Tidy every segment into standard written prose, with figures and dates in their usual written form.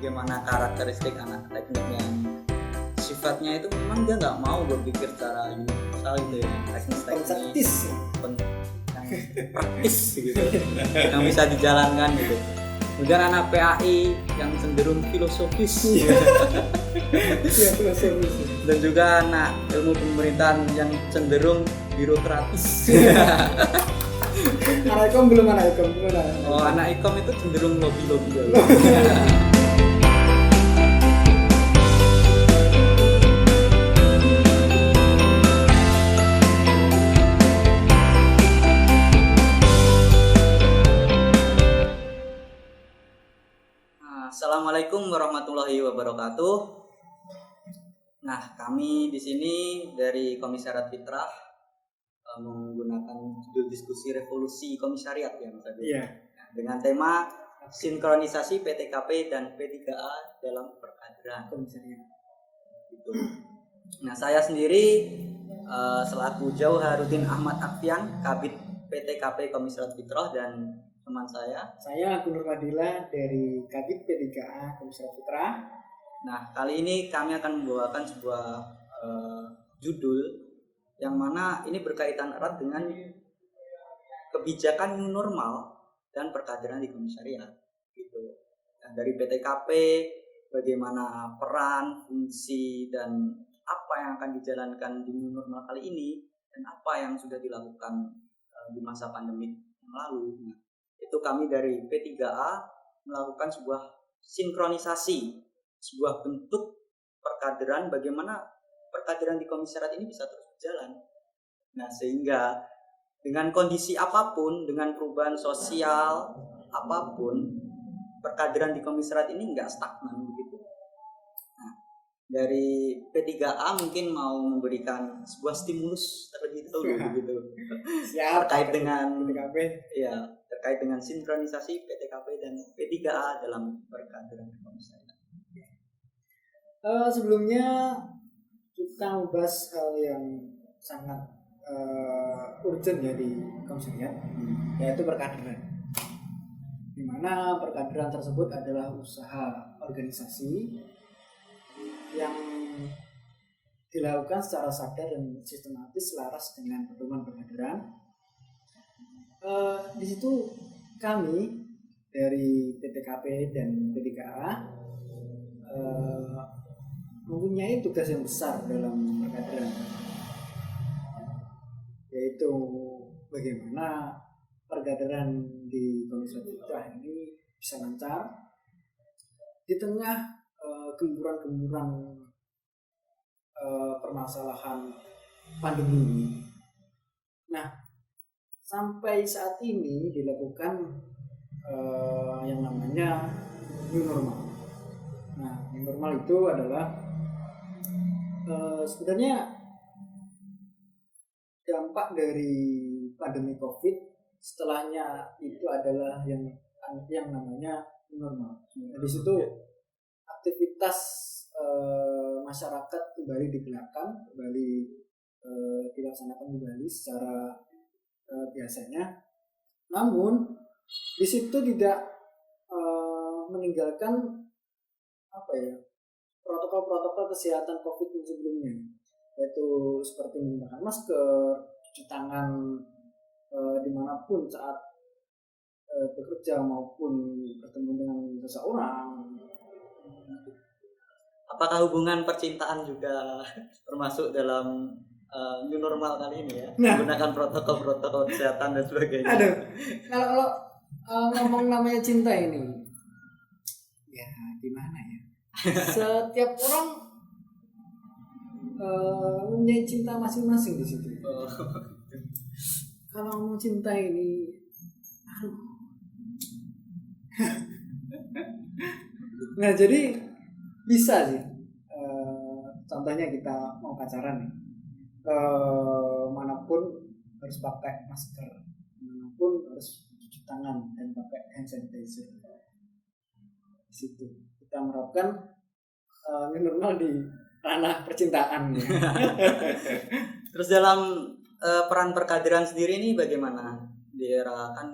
bagaimana karakteristik anak teknik yang sifatnya itu memang dia nggak mau berpikir secara universal gitu ya, teknis yang praktis gitu yang bisa dijalankan gitu. Kemudian anak PAI yang cenderung filosofis filosofis. Dan juga anak ilmu pemerintahan yang cenderung birokratis. Anak ikom belum. Oh, anak ikom itu cenderung lobby. Assalamualaikum warahmatullahi wabarakatuh. Nah, kami di sini dari Komisariat Fitrah menggunakan judul diskusi revolusi komisariat ya Mas Adi. Iya. Nah, dengan tema sinkronisasi PTKP dan P3A dalam perkaderan komisariat. Gitu. Nah, saya sendiri selaku Jauharuddin Ahmad Akfian, Kabid PTKP Komisariat Fitrah, dan teman saya Aku Nur Madila dari Kabid P3A Komisariat Fitrah. Nah, kali ini kami akan membawakan sebuah judul yang mana ini berkaitan erat dengan kebijakan new normal dan perkaderan di komisariat gitu. Nah, dari PTKP bagaimana peran, fungsi, dan apa yang akan dijalankan di new normal kali ini dan apa yang sudah dilakukan di masa pandemi yang lalu. Nah, itu kami dari P3A melakukan sebuah sinkronisasi, sebuah bentuk perkaderan, bagaimana perkaderan di komisariat ini bisa terus berjalan. Nah, sehingga dengan kondisi apapun, dengan perubahan sosial apapun, perkaderan di komisariat ini nggak stagnan begitu. Nah, dari P3A mungkin mau memberikan sebuah stimulus terlebih dahulu begitu. Siap. Terkait dengan PTKP. Ya, terkait dengan sinkronisasi PTKP dan P3A dalam perkaderan di komisariat. Sebelumnya kita membahas hal yang sangat urgent ya di komisariat, yaitu perkaderan. Di mana perkaderan tersebut adalah usaha organisasi yang dilakukan secara sadar dan sistematis selaras dengan pedoman perkaderan. Di situ kami dari PTKP dan P3A mempunyai tugas yang besar dalam perkaderan, yaitu bagaimana perkaderan di Komisariat Fitrah ini bisa lancar di tengah gempuran-gempuran permasalahan pandemi ini. Nah, sampai saat ini dilakukan yang namanya new normal. Nah, new normal itu adalah sebenarnya dampak dari pandemi COVID. Setelahnya itu adalah yang namanya new normal. Nah, di situ aktivitas masyarakat kembali digerakkan, kembali dilaksanakan kembali secara biasanya. Namun di situ tidak meninggalkan protokol-protokol kesehatan COVID sebelumnya, yaitu seperti menggunakan masker, cuci tangan dimanapun saat bekerja maupun bertemu dengan seseorang. Apakah hubungan percintaan juga termasuk dalam new normal kali ini ya? Menggunakan protokol-protokol kesehatan dan sebagainya. Aduh, kalau ngomong namanya cinta ini, ya gimana ya? Setiap orang mempunyai cinta masing-masing di situ. Kalau ngomong cinta ini, nah jadi bisa sih. Contohnya kita mau pacaran nih, manapun harus pakai masker, manapun harus cuci tangan dan pakai hand sanitizer. Di situ kita menerapkan new normal di ranah percintaan. Terus dalam peran perkaderan sendiri ini bagaimana? Di era kan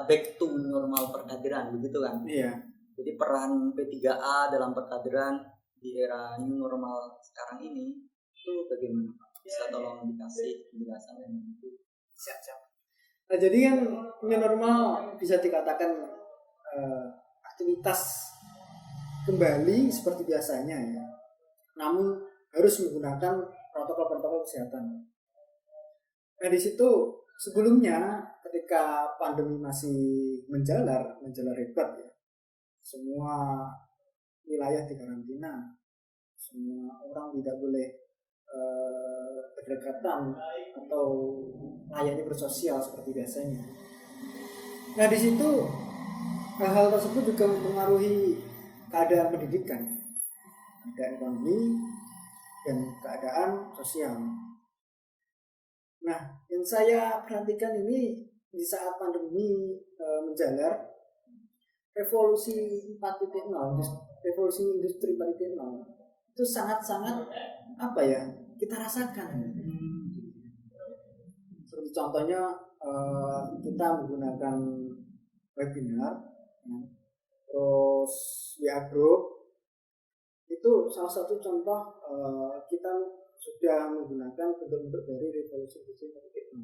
back to normal perkaderan begitu kan? Iya. Jadi peran P3A dalam perkaderan di era new normal sekarang ini itu bagaimana Pak? Bisa tolong dikasih penjelasan dan itu. Siap. Nah, jadi kan new normal bisa dikatakan aktivitas kembali seperti biasanya ya. Namun harus menggunakan protokol-protokol kesehatan. Nah di situ sebelumnya ketika pandemi masih menjalar hebat ya, semua wilayah dikarantina, semua orang tidak boleh berdekatan atau layaknya bersosial seperti biasanya. Nah di situ hal tersebut juga mempengaruhi keadaan pendidikan, keadaan ekonomi, dan keadaan sosial. Nah, yang saya perhatikan ini di saat pandemi menjalar, revolusi 4.0, revolusi industri 4.0 itu sangat-sangat apa ya kita rasakan. Seperti contohnya kita menggunakan webinar, terus WA Group itu salah satu contoh kita sudah menggunakan bentuk-bentuk dari revolusi industri 4.0,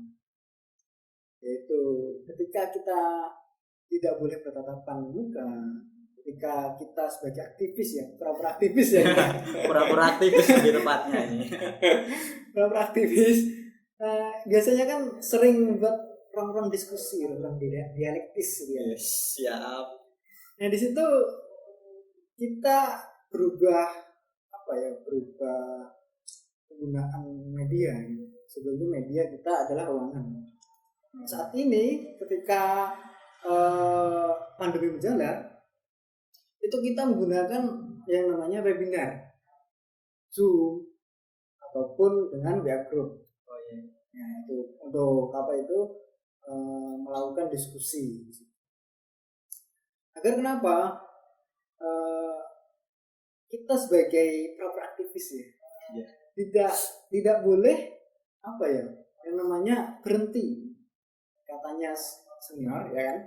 yaitu ketika kita tidak boleh bertatapan muka, ketika kita sebagai aktivis ya, pura-pura aktivis ya, pura-pura aktivis di tempatnya ini. pura-pura aktivis, biasanya kan sering buat ruang-ruang diskusi, ruang dialektis ya. Siap. Nah di situ kita berubah penggunaan media. Sebelumnya media kita adalah ruangan. Saat ini ketika pandemi menjalar, itu kita menggunakan yang namanya webinar, Zoom, ataupun dengan WA Group. Oh iya. Nah, itu untuk melakukan diskusi. Agar kenapa? Kita sebagai aktivis ya, tidak boleh yang namanya berhenti. Katanya senior ya kan.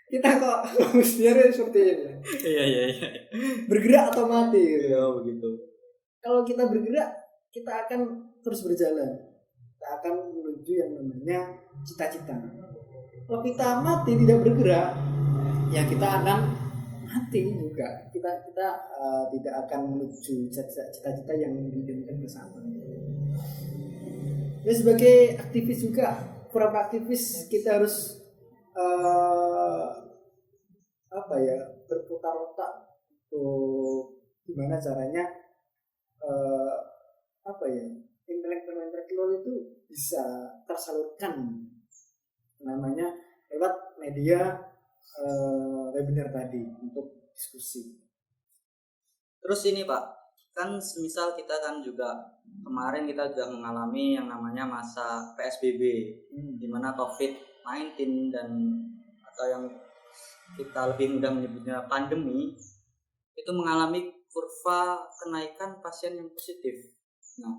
Kita kok mestinya seperti ini. Iya. Bergerak atau mati gitu. Iya begitu. Kalau kita bergerak, kita akan terus berjalan. Kita akan menuju yang namanya cita-cita. Kalau kita mati tidak bergerak, ya kita akan mati juga. Kita tidak akan menuju cita-cita yang diinginkan bersama. Ya sebagai aktivis juga, pura-pura aktivis kita harus berputar otak untuk gimana caranya intelektual itu bisa tersalurkan namanya lewat media webinar tadi untuk diskusi. Terus ini Pak, kan semisal kita kan juga kemarin kita juga mengalami yang namanya masa PSBB, di mana COVID-19 dan atau yang kita lebih mudah menyebutnya pandemi itu mengalami kurva kenaikan pasien yang positif. Nah,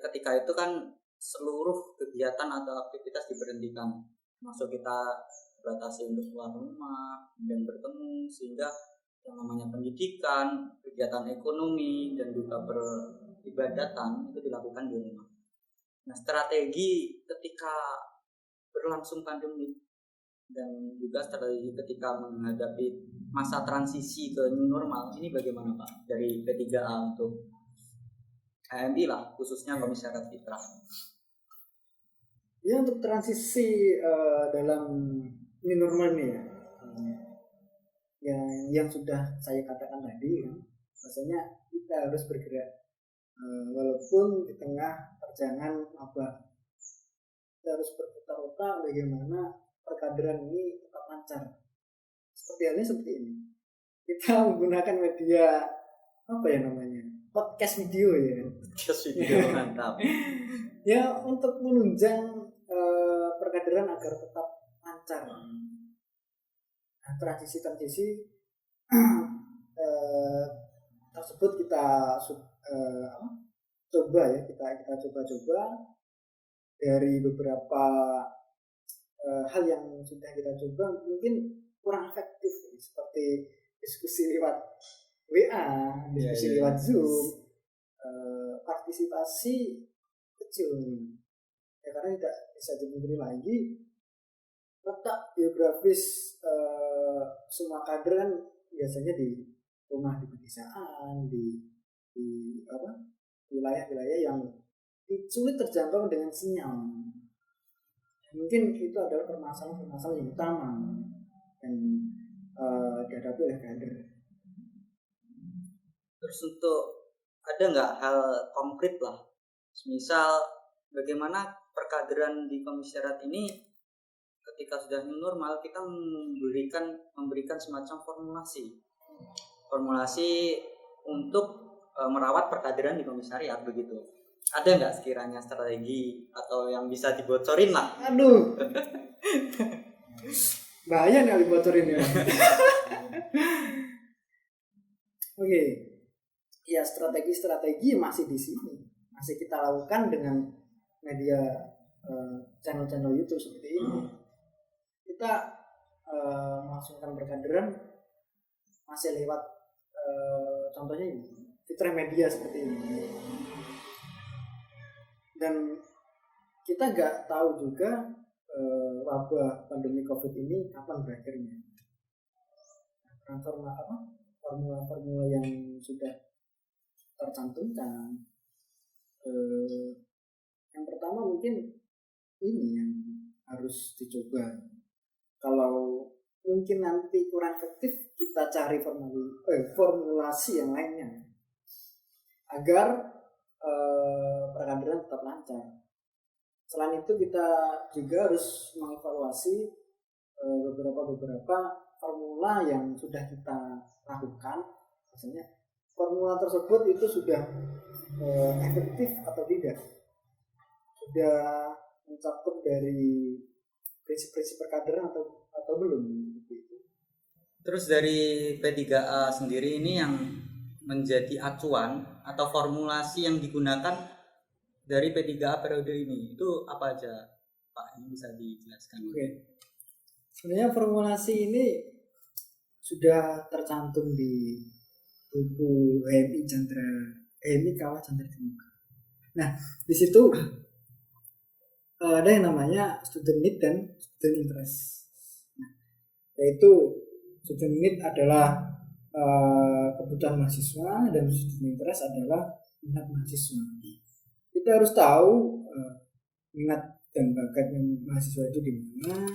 ketika itu kan seluruh kegiatan atau aktivitas diberhentikan, masuk kita batasi untuk keluar rumah dan bertemu, sehingga yang namanya pendidikan, kegiatan ekonomi dan juga beribadatan itu dilakukan di rumah. Nah, strategi ketika berlangsung pandemi dan juga strategi ketika menghadapi masa transisi ke new normal ini bagaimana Pak dari P3A untuk HMI lah, khususnya Komisi Masyarakat Fitrah? Ya untuk transisi dalam new normal ini ya, yang sudah saya katakan tadi kan, maksudnya kita harus bergerak walaupun di tengah perjalanan apa, kita harus berputar otak bagaimana perkaderan ini tetap lancar. Seperti halnya seperti ini, kita menggunakan media podcast video ya. Podcast video mantap. Ya untuk menunjang perkaderan agar tetap lancar. Nah, transisi tersebut kita coba ya, kita coba dari beberapa hal yang sudah kita coba. Mungkin kurang efektif, seperti diskusi lewat WA, diskusi lewat Zoom, partisipasi kecil, ya karena tidak bisa dipungkiri lagi letak geografis semua kader kan biasanya di rumah di pedesaan, di wilayah-wilayah yang sulit terjangkau dengan sinyal. Mungkin itu adalah permasalahan yang utama yang dihadapi oleh kader. Terus untuk ada nggak hal konkret lah, misal bagaimana perkaderan di komisariat ini ketika sudah new normal kita memberikan semacam formulasi untuk merawat perkaderan di komisariat begitu. Ada nggak sekiranya strategi atau yang bisa dibocorin lah? Aduh, bahaya nih dibocorin ya. Oke, ya strategi masih di sini, masih kita lakukan dengan media channel-channel YouTube seperti ini. Kita melangsungkan perkaderan masih lewat contohnya ini, fitur media seperti ini. Dan kita nggak tahu juga wabah pandemi COVID ini kapan berakhirnya. Formula yang sudah tercantumkan, yang pertama mungkin ini yang harus dicoba. Kalau mungkin nanti kurang efektif, kita cari formulasi yang lainnya agar perkaderan tetap lancar. Selain itu kita juga harus mengevaluasi beberapa formula yang sudah kita lakukan. Maksudnya formula tersebut itu sudah efektif atau tidak, sudah mencakup dari prinsip-prinsip perkaderan atau belum. Terus dari P3A sendiri ini yang menjadi acuan atau formulasi yang digunakan dari P3A periode ini itu apa aja, Pak? Ini bisa dijelaskan? Oke. Sebenarnya formulasi ini sudah tercantum di buku HMI Kawah Chandra Termuka. Nah, di situ ada yang namanya student need dan student interest. Nah, yaitu student need adalah kebutuhan mahasiswa dan student interest adalah minat mahasiswa. Kita harus tahu minat dan bakatnya mahasiswa itu di mana.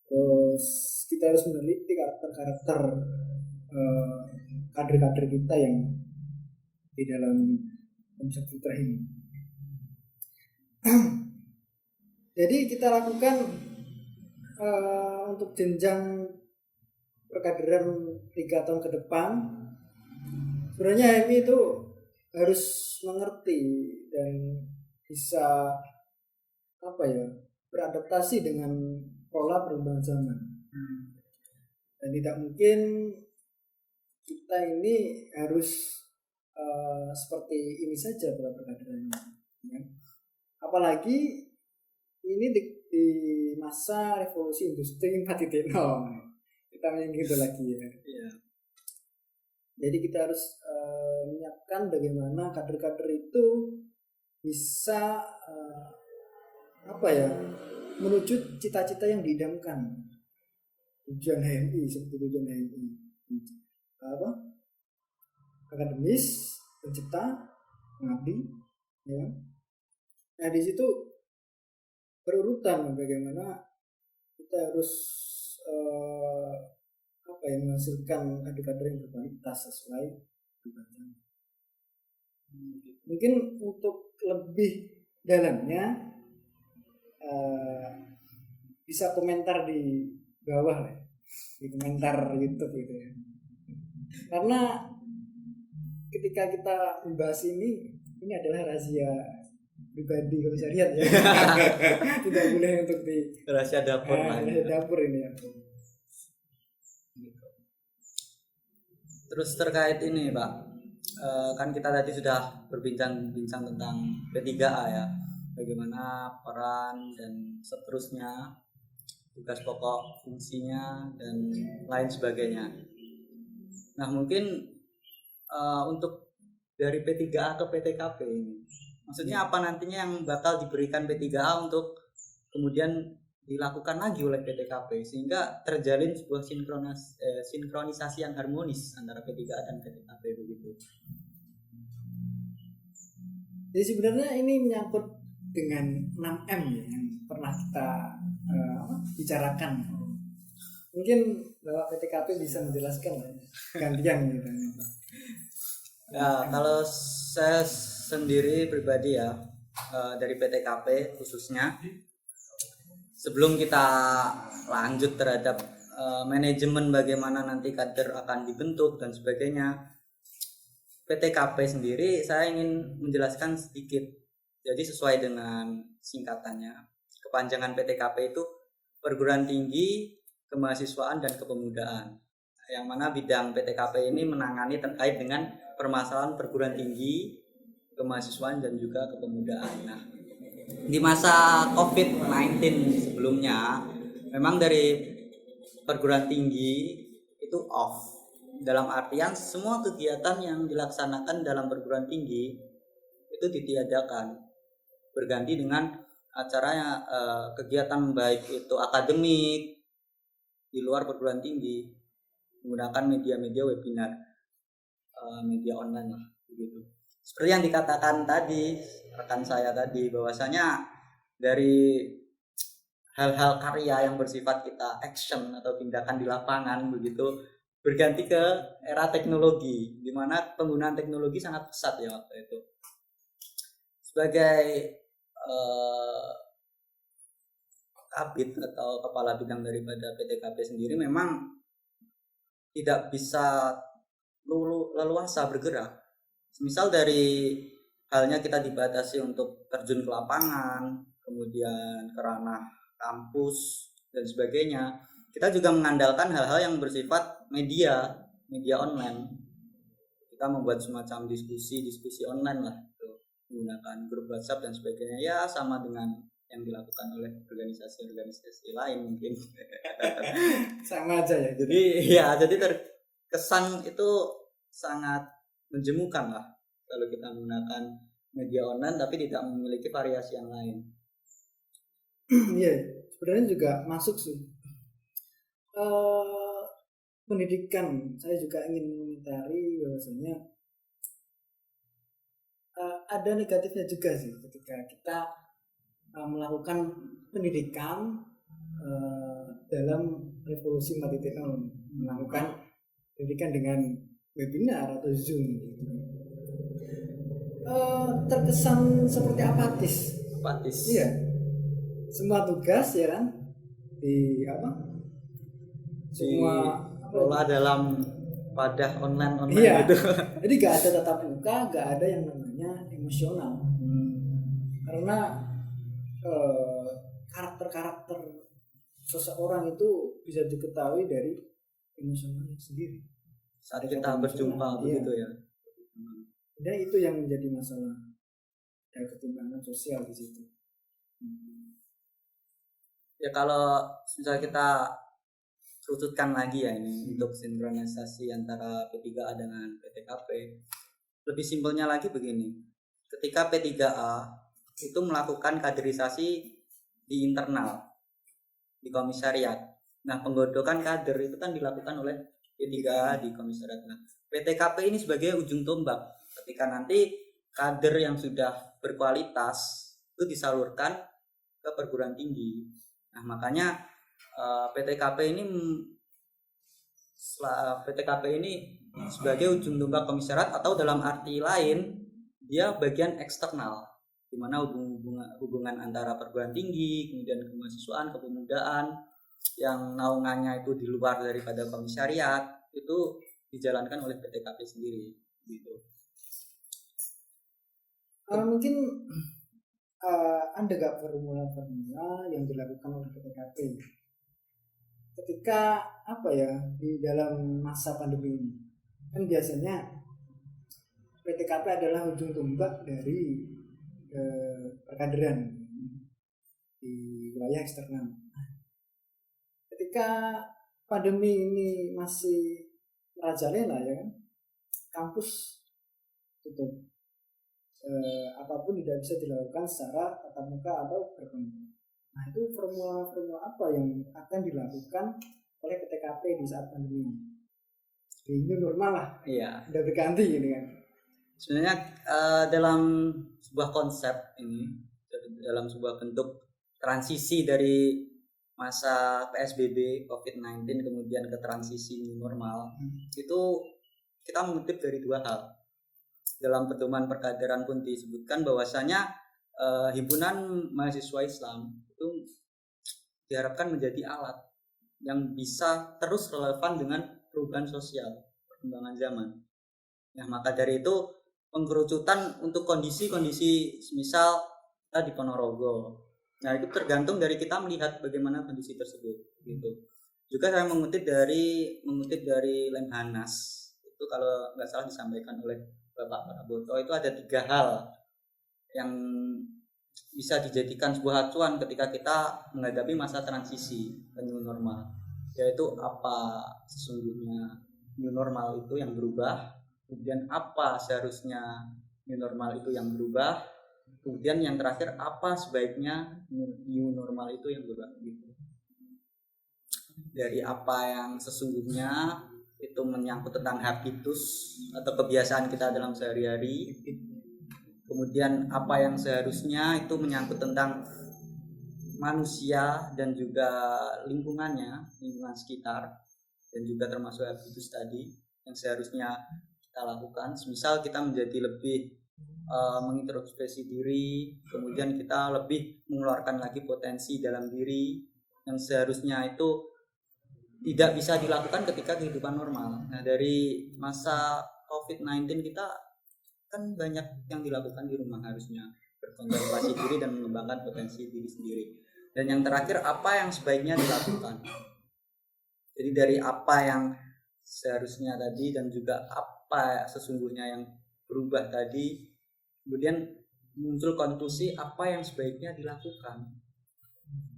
Terus kita harus meneliti karakter kader-kader kita yang di dalam konsep fitrah ini. Jadi kita lakukan untuk jenjang perkaderan 3 tahun ke depan. Sebenarnya HMI itu harus mengerti dan bisa beradaptasi dengan pola perubahan zaman. Dan tidak mungkin kita ini harus seperti ini saja dalam perkaderannya, ya. Apalagi ini di masa revolusi industri 4.0, kita gitu lagi ya. Yeah. Jadi kita harus menyiapkan bagaimana kader-kader itu bisa menuju cita-cita yang diidamkan. Tujuan HMI seperti tujuan HMI akademis, pencipta, mengabdi, ya. Nah di situ berurutan bagaimana kita harus menghasilkan kader-kader yang berkualitas sesuai tujuan. Mungkin untuk lebih dalamnya bisa komentar di bawah lah, di komentar YouTube gitu ya. Karena ketika kita membahas ini adalah rahasia pribadi komisariat ya. Tidak boleh untuk di rahasia dapur dapur ini ya. Terus terkait ini Pak, kan kita tadi sudah berbincang-bincang tentang P3A ya, bagaimana peran dan seterusnya. tugas pokok, fungsinya dan lain sebagainya. Nah mungkin untuk dari P3A ke PTKP ini, maksudnya apa nantinya yang bakal diberikan P3A untuk kemudian dilakukan lagi oleh PTKP sehingga terjalin sebuah sinkronisasi yang harmonis antara P3A dan PTKP begitu. Jadi sebenarnya ini menyangkut dengan 6M ya, yang pernah kita bicarakan. Mungkin Bapak PTKP bisa menjelaskan gantian gitu. Ya, kalau saya sendiri pribadi ya, dari PTKP khususnya, sebelum kita lanjut terhadap manajemen bagaimana nanti kader akan dibentuk dan sebagainya, PTKP sendiri saya ingin menjelaskan sedikit. Jadi sesuai dengan singkatannya, kepanjangan PTKP itu Perguruan Tinggi, Kemahasiswaan dan Kepemudaan. Yang mana bidang PTKP ini menangani terkait dengan permasalahan perguruan tinggi, kemahasiswaan dan juga kepemudaan. Nah, di masa COVID-19 sebelumnya, memang dari perguruan tinggi itu off. Dalam artian semua kegiatan yang dilaksanakan dalam perguruan tinggi itu ditiadakan, berganti dengan acaranya kegiatan baik itu akademik di luar perguruan tinggi menggunakan media-media webinar, media online lah begitu. Seperti yang dikatakan tadi rekan saya tadi, bahwasanya dari hal-hal karya yang bersifat kita action atau tindakan di lapangan begitu berganti ke era teknologi, di mana penggunaan teknologi sangat pesat ya waktu itu. Sebagai kabid atau kepala bidang daripada PTKP sendiri memang tidak bisa leluasa bergerak. Misal dari halnya kita dibatasi untuk terjun ke lapangan, kemudian ke ranah kampus dan sebagainya. Kita juga mengandalkan hal-hal yang bersifat media online. Kita membuat semacam diskusi online lah, menggunakan grup WhatsApp dan sebagainya. Ya sama dengan yang dilakukan oleh organisasi lain mungkin. Sama aja ya. Jadi terkesan itu sangat menjemukan lah kalau kita menggunakan media online tapi tidak memiliki variasi yang lain. Iya, sebenarnya juga masuk sih. Pendidikan, saya juga ingin mengomentari bahwasanya ada negatifnya juga sih ketika kita melakukan pendidikan dalam revolusi 4.0, melakukan pendidikan dengan webinar atau Zoom gitu. Terkesan seperti apatis. Iya, semua tugas ya kan semua dikelola dalam wadah online iya. gitu. Jadi gak ada tatap muka, gak ada yang namanya emosional. Karena karakter seseorang itu bisa diketahui dari emosionalnya sendiri saat kita berjumpa begitu ya. Dan itu yang menjadi masalah dari ketimpangan sosial di situ. Ya kalau misalnya kita kerucutkan lagi ya ini untuk sinkronisasi antara P3A dengan PTKP, lebih simpelnya lagi begini. Ketika P3A itu melakukan kaderisasi di internal, di komisariat. Nah, penggodokan kader itu kan dilakukan oleh P3A di komisariat. Nah, PTKP ini sebagai ujung tombak ketika nanti kader yang sudah berkualitas itu disalurkan ke perguruan tinggi. Nah, makanya PTKP ini sebagai ujung tombak komisariat, atau dalam arti lain dia bagian eksternal, di mana hubungan antara perguruan tinggi, kemudian kemahasiswaan, kepemudaan yang naungannya itu di luar daripada komisariat itu dijalankan oleh PTKP sendiri gitu. Mungkin ada gak formula yang dilakukan oleh PTKP ketika di dalam masa pandemi ini? Kan biasanya PTKP adalah ujung tombak dari perkaderan di wilayah eksternal. ketika pandemi ini masih merajalela ya kan, kampus tutup, apapun tidak bisa dilakukan secara tatap muka atau bertemu. Nah itu formula-formula apa yang akan dilakukan oleh PTKP di saat pandemi ini? Di new normal lah, Iya. udah berganti ini kan. Sebenarnya dalam sebuah konsep ini, dalam sebuah bentuk transisi dari masa PSBB COVID-19 kemudian ke transisi new normal, itu kita mengutip dari dua hal. Dalam pedoman perkaderan pun disebutkan bahwasanya himpunan mahasiswa Islam itu diharapkan menjadi alat yang bisa terus relevan dengan perubahan sosial, perkembangan zaman. Nah, maka dari itu pengkerucutan untuk kondisi-kondisi misal kita di Ponorogo. Nah, itu tergantung dari kita melihat bagaimana kondisi tersebut gitu. Juga saya mengutip dari Lemhanas. Itu kalau nggak salah disampaikan oleh Bapak Prabowo, itu ada 3 hal yang bisa dijadikan sebuah acuan ketika kita menghadapi masa transisi ke new normal, yaitu apa sesungguhnya new normal itu yang berubah, kemudian apa seharusnya new normal itu yang berubah, kemudian yang terakhir apa sebaiknya new normal itu yang berubah gitu. Dari apa yang sesungguhnya itu menyangkut tentang habitus atau kebiasaan kita dalam sehari-hari, kemudian apa yang seharusnya itu menyangkut tentang manusia dan juga lingkungan sekitar, dan juga termasuk habitus tadi yang seharusnya kita lakukan. Misal kita menjadi lebih mengintrospeksi diri, kemudian kita lebih mengeluarkan lagi potensi dalam diri yang seharusnya itu tidak bisa dilakukan ketika kehidupan normal. Nah, dari masa COVID-19 kita kan banyak yang dilakukan di rumah, harusnya berkontemplasi diri dan mengembangkan potensi diri sendiri. Dan yang terakhir, apa yang sebaiknya dilakukan. Jadi dari apa yang seharusnya tadi dan juga apa sesungguhnya yang berubah tadi, kemudian muncul konklusi apa yang sebaiknya dilakukan.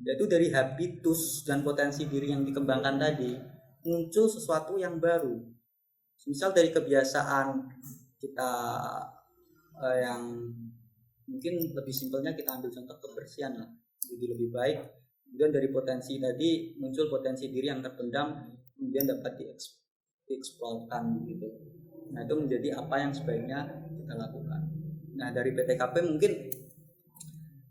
Yaitu dari habitus dan potensi diri yang dikembangkan tadi muncul sesuatu yang baru. Misal dari kebiasaan kita yang mungkin lebih simpelnya kita ambil contoh kebersihan lah, jadi lebih baik. Kemudian dari potensi tadi muncul potensi diri yang terpendam, kemudian dapat dieksplorkan gitu. Nah itu menjadi apa yang sebaiknya kita lakukan. Nah dari PTKP mungkin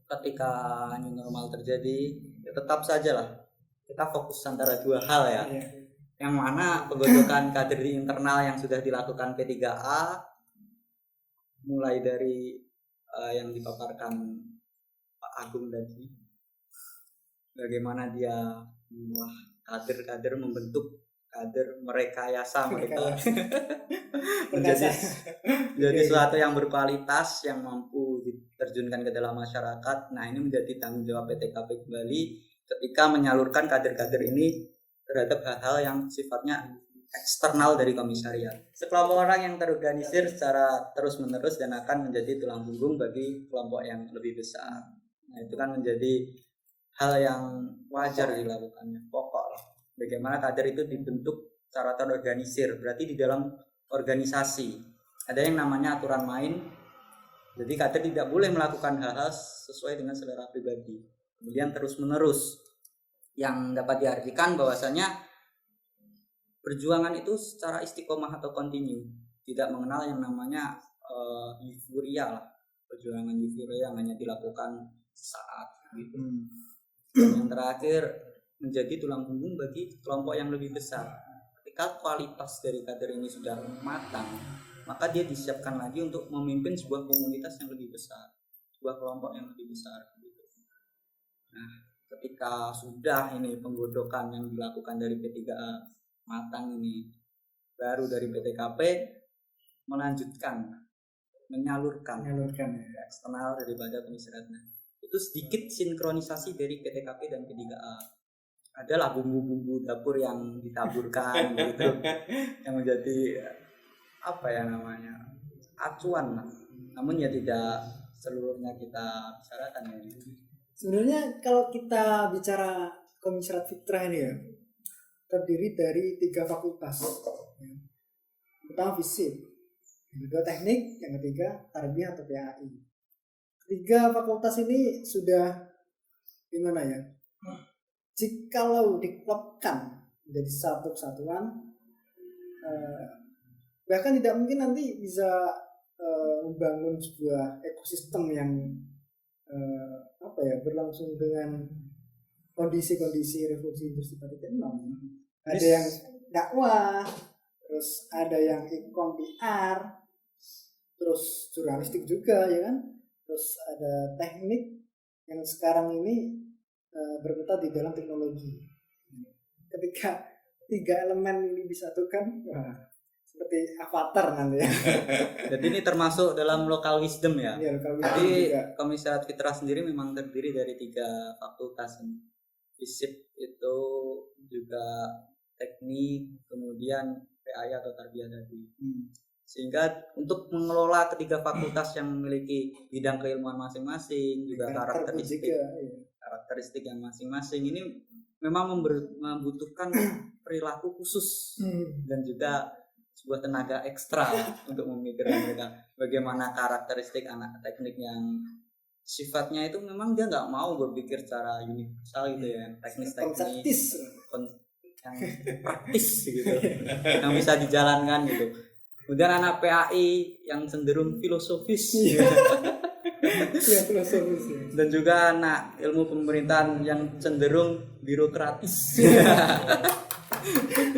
ketika new normal terjadi, ya tetap sajalah kita fokus antara 2 hal ya. Yang mana penggodokan kader di internal yang sudah dilakukan P3A, mulai dari yang dipaparkan Pak Agung tadi, bagaimana dia kader-kader membentuk kader merekayasa mereka menjadi suatu yang berkualitas, yang mampu diterjunkan ke dalam masyarakat. Nah ini menjadi tanggung jawab PTKP kembali ketika menyalurkan kader-kader ini terhadap hal-hal yang sifatnya eksternal dari komisariat. Sekelompok orang yang terorganisir secara terus-menerus dan akan menjadi tulang punggung bagi kelompok yang lebih besar. Nah itu kan menjadi hal yang wajar dilakukannya, pokok lah. Bagaimana kader itu dibentuk secara terorganisir, berarti di dalam organisasi ada yang namanya aturan main. Jadi kader tidak boleh melakukan hal-hal sesuai dengan selera pribadi. Kemudian terus-menerus, yang dapat diartikan bahwasanya perjuangan itu secara istiqomah atau kontinu, tidak mengenal yang namanya euforia lah. Perjuangan euforia yang hanya dilakukan saat gitu. Dan yang terakhir menjadi tulang punggung bagi kelompok yang lebih besar. Ketika kualitas dari kader ini sudah matang, maka dia disiapkan lagi untuk memimpin sebuah komunitas yang lebih besar, sebuah kelompok yang lebih besar gitu. Nah ketika sudah ini penggodokan yang dilakukan dari P3A matang ini, baru dari PTKP melanjutkan menyalurkan eksternal daripada komisariatnya. Itu sedikit sinkronisasi dari PTKP dan P3A. Adalah bumbu-bumbu dapur yang ditaburkan gitu, yang menjadi apa ya namanya, acuan lah. Namun ya tidak seluruhnya kita bicarakan ya. Sebenarnya kalau kita bicara komisariat fitrah ini ya, terdiri dari 3 fakultas. Ya. Pertama FISIP, yang kedua teknik, yang ketiga tarbiyah atau PAI. 3 fakultas ini sudah gimana ya? Jikalau diklopkan menjadi satu kesatuan, bahkan tidak mungkin nanti bisa membangun sebuah ekosistem yang berlangsung dengan kondisi-kondisi revolusi industri 4.0. Ada yang dakwah, terus ada yang ikom PR, terus jurnalistik juga ya kan, terus ada teknik yang sekarang ini berkutat di dalam teknologi. Ketika 3 elemen ini disatukan, seperti avatar nanti ya. Jadi ini termasuk dalam local wisdom ya. Iya, local wisdom. Jadi juga. Komisariat Fitra sendiri memang terdiri dari 3 fakultas. FISIP itu juga teknik, kemudian PAI atau tarbiyah tadi. Sehingga untuk mengelola ketiga fakultas yang memiliki bidang keilmuan masing-masing, juga karakteristik yang masing-masing, ini memang membutuhkan perilaku khusus dan juga sebuah tenaga ekstra untuk memikirkan mereka bagaimana karakteristik anak teknik yang sifatnya itu memang dia nggak mau berpikir secara universal gitu ya, teknis yang praktis gitu yang bisa dijalankan gitu. Kemudian anak PAI yang cenderung filosofis filosofis ya. Dan juga anak ilmu pemerintahan yang cenderung birokratis.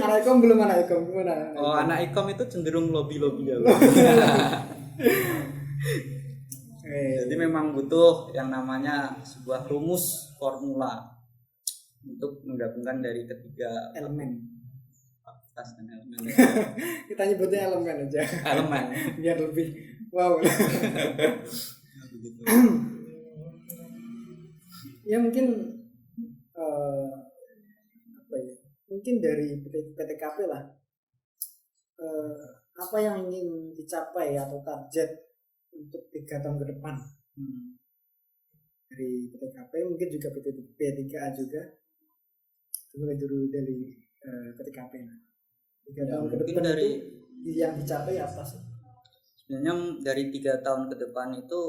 Anak ikom belum, anak ikom gimana? Anak ikom itu cenderung lobby ya. Jadi memang butuh yang namanya sebuah rumus formula untuk menggabungkan dari ketiga elemen. fakultas dan elemen. Kita nyebutnya elemen aja. Elemen. Biar lebih wow. Begitu. Ya mungkin mungkin dari PTKP lah. Apa yang ingin dicapai atau target untuk 3 tahun ke depan dari PTKP, mungkin juga P3A juga. Mulai dulu dari PTKP. 3 tahun ke depan dari itu yang dicapai apa sih? Sebenarnya dari 3 tahun ke depan itu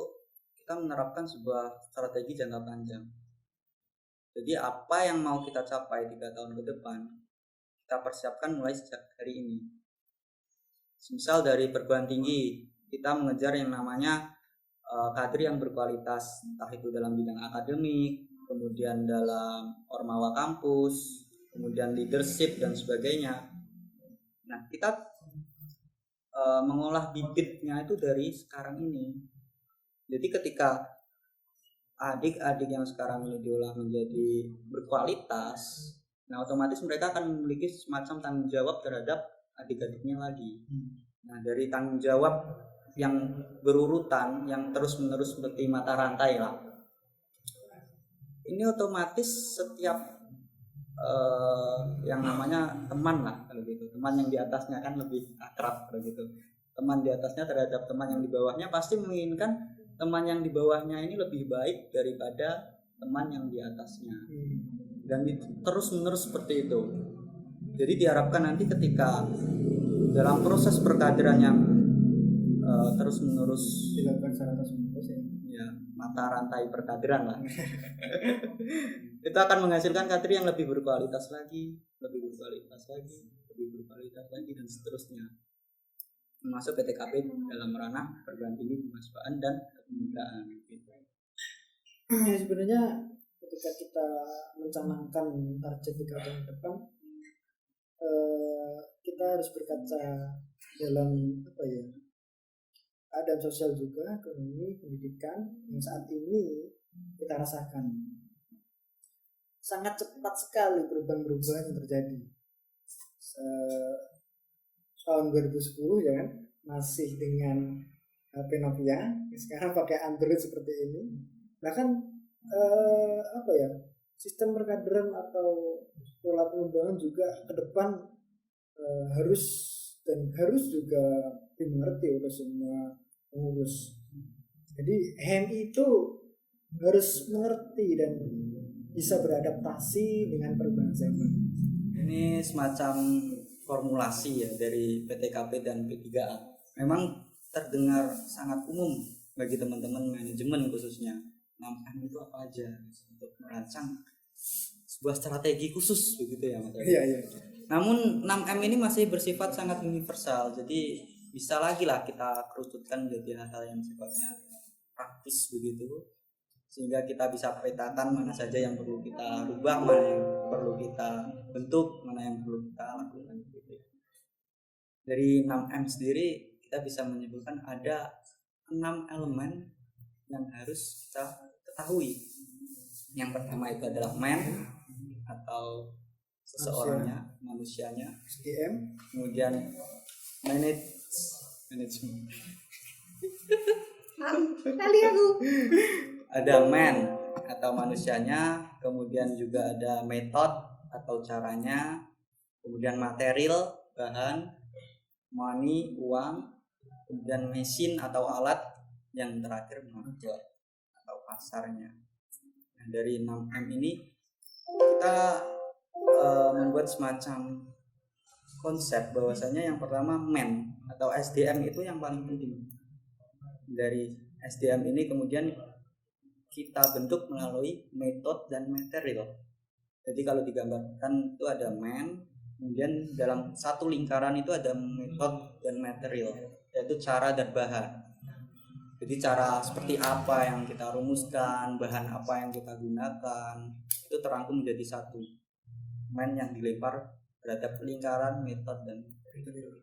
kita menerapkan sebuah strategi jangka panjang. Jadi apa yang mau kita capai 3 tahun ke depan, kita persiapkan mulai sejak hari ini. Misal dari perguruan tinggi, kita mengejar yang namanya kader yang berkualitas, entah itu dalam bidang akademik, kemudian dalam ormawa kampus, kemudian leadership dan sebagainya. Nah, kita mengolah bibitnya itu dari sekarang ini. Jadi ketika adik-adik yang sekarang ini diolah menjadi berkualitas, nah otomatis mereka akan memiliki semacam tanggung jawab terhadap adik-adiknya lagi. Nah, dari tanggung jawab yang berurutan, yang terus-menerus seperti mata rantai lah, ini otomatis setiap yang namanya teman lah kalau gitu, teman yang di atasnya kan lebih akrab kalau gitu. Teman di atasnya terhadap teman yang di bawahnya pasti menginginkan teman yang di bawahnya ini lebih baik daripada teman yang di atasnya. Dan terus-menerus seperti itu. Jadi diharapkan nanti ketika dalam proses perkaderan yang terus-menerus dilakukan secara terus-menerus ya, mata rantai perkaderan lah. Itu akan menghasilkan kader yang lebih berkualitas lagi, dan seterusnya. Termasuk PTKP dalam ranah perguruan tinggi kemahasiswaan dan kepemudaan. Ya, sebenarnya ketika kita mencanangkan target 3 tahun ke depan, kita harus berkaca dalam keadaan sosial juga, ekonomi, pendidikan yang saat ini kita rasakan. Sangat cepat sekali perubahan-perubahan yang terjadi. Tahun 2010 ya kan, masih dengan HP Nokia, sekarang pakai Android seperti ini. Bahkan sistem perkaderan atau pola pengembangan juga ke depan harus juga dimengerti oleh semua pengurus. Jadi HMI itu harus mengerti dan bisa beradaptasi dengan perubahan zaman. Ini semacam formulasi ya dari PTKP dan P3A. Memang terdengar sangat umum bagi teman-teman manajemen khususnya. 6M itu apa aja untuk merancang sebuah strategi khusus begitu ya Mas. Iya. Namun 6M ini masih bersifat sangat universal. Jadi bisa lagi lah kita kerucutkan menjadi hal-hal yang sifatnya praktis begitu, sehingga kita bisa petakan mana saja yang perlu kita rubah, mana yang perlu kita bentuk, mana yang perlu kita lakukan gitu. Dari 6M sendiri kita bisa menyimpulkan ada 6 elemen yang harus kita ketahui. Yang pertama itu adalah man atau seseorangnya, manusianya. SDM. Kemudian manajemen. Kali aku. Ada man atau manusianya, kemudian juga ada metode atau caranya, kemudian material, bahan, money, uang, kemudian mesin atau alat, yang terakhir market atau pasarnya. Nah, dari 6M ini kita membuat semacam konsep bahwasanya yang pertama man atau SDM itu yang paling penting. Dari SDM ini kemudian kita bentuk melalui metode dan material. Jadi kalau digambarkan itu ada man, kemudian dalam satu lingkaran itu ada metode dan material, yaitu cara dan bahan. Jadi cara seperti apa yang kita rumuskan, bahan apa yang kita gunakan, itu terangkum menjadi satu man yang dilempar terhadap lingkaran, metode dan material.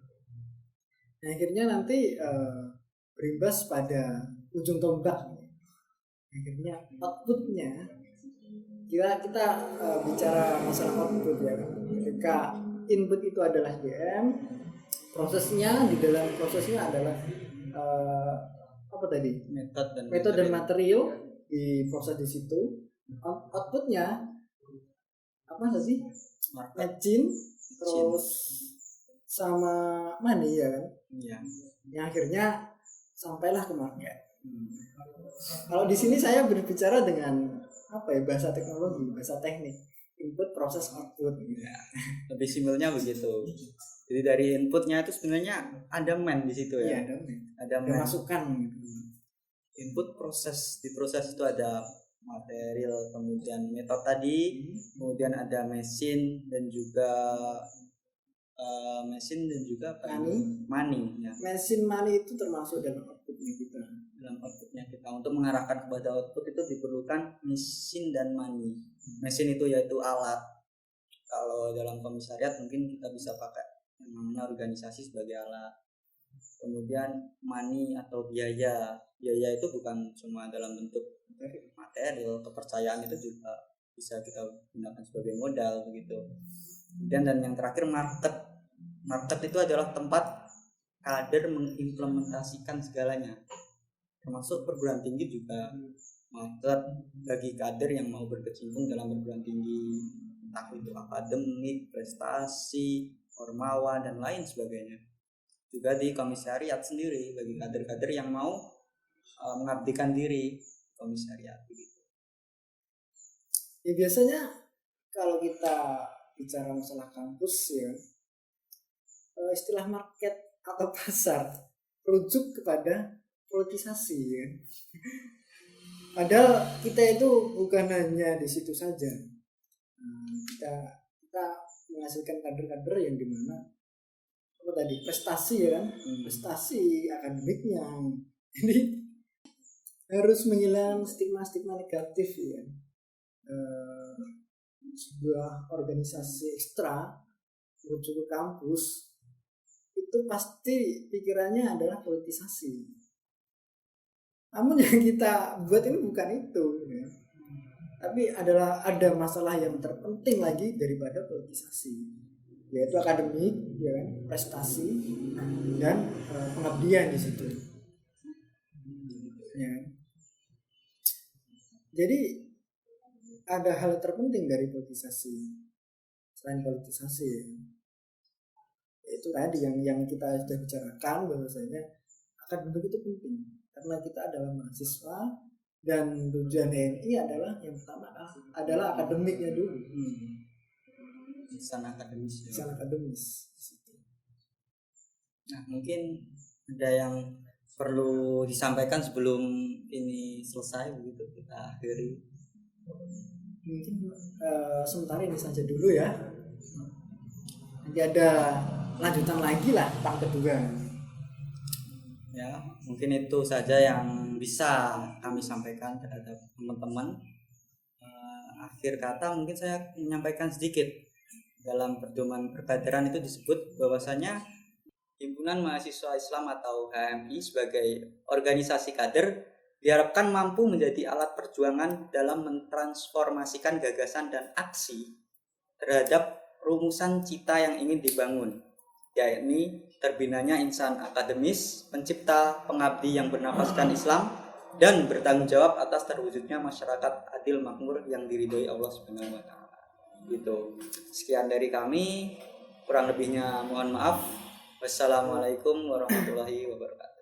Nah, akhirnya nanti berimbas pada ujung tombak. Akhirnya outputnya, kita bicara masalah output ya. Ketika input itu adalah SDM, prosesnya di dalam prosesnya adalah apa tadi? Metode dan material di proses di situ. Outputnya apa sih? Mesin, terus sama money ya kan? Iya. Yang akhirnya sampailah ke market. Kalau di sini saya berbicara dengan apa ya, bahasa teknologi, bahasa teknik, input, proses, output. Ya, lebih simpelnya begitu. Jadi dari inputnya itu sebenarnya ada man di situ ya. Iya, ada man. masukan. Input, proses, di proses itu ada material, kemudian metode tadi, kemudian ada mesin dan juga money ya. Mesin money itu termasuk dalam outputnya kita. Dalam outputnya kita untuk mengarahkan kepada output itu diperlukan mesin dan money. Mesin itu yaitu alat. Kalau dalam komisariat mungkin kita bisa pakai yang namanya organisasi sebagai alat. Kemudian money atau biaya. Biaya itu bukan cuma dalam bentuk material, kepercayaan itu juga bisa kita gunakan sebagai modal begitu. Dan yang terakhir market. Market itu adalah tempat kader mengimplementasikan segalanya, termasuk perguruan tinggi juga market bagi kader yang mau berkecimpung dalam perguruan tinggi, entah itu akademik, prestasi, formawa dan lain sebagainya. Juga di komisariat sendiri bagi kader-kader yang mau mengabdikan diri komisariat begitu. Ya biasanya kalau kita bicara masalah kampus ya, istilah market atau pasar rujuk kepada politisasi ya. Padahal kita itu bukan hanya di situ saja. Kita menghasilkan kader-kader yang dimana apa tadi prestasi ya kan, prestasi akademiknya. Jadi harus menghilangkan stigma-stigma negatif ya. Sebuah organisasi ekstra menuju ke kampus itu pasti pikirannya adalah politisasi. Namun yang kita buat ini bukan itu ya. Tapi ada masalah yang terpenting lagi daripada politisasi, yaitu akademik ya kan, prestasi dan pengabdian di situ ya. Jadi ada hal terpenting dari politisasi selain politisasi ya. Itu tadi yang kita sudah bicarakan bahwasanya akademik itu penting karena kita adalah mahasiswa dan tujuan TNI adalah yang pertama adalah akademiknya dulu. insan akademis. insan akademis. Nah, mungkin ada yang perlu disampaikan sebelum ini selesai, begitu kita akhiri. Mungkin sementara ini saja dulu ya. Nanti ada lanjutan lagi lah part kedua. Ya, mungkin itu saja yang bisa kami sampaikan terhadap teman-teman. Akhir kata mungkin saya menyampaikan sedikit. Dalam pedoman perkaderan itu disebut bahwasanya Himpunan Mahasiswa Islam atau HMI sebagai organisasi kader diharapkan mampu menjadi alat perjuangan dalam mentransformasikan gagasan dan aksi terhadap rumusan cita yang ingin dibangun, yakni terbinanya insan akademis, pencipta, pengabdi yang bernafaskan Islam, dan bertanggung jawab atas terwujudnya masyarakat adil makmur yang diridhoi Allah Subhanahu wa taala. Gitu. Sekian dari kami, kurang lebihnya mohon maaf. Wassalamualaikum warahmatullahi wabarakatuh.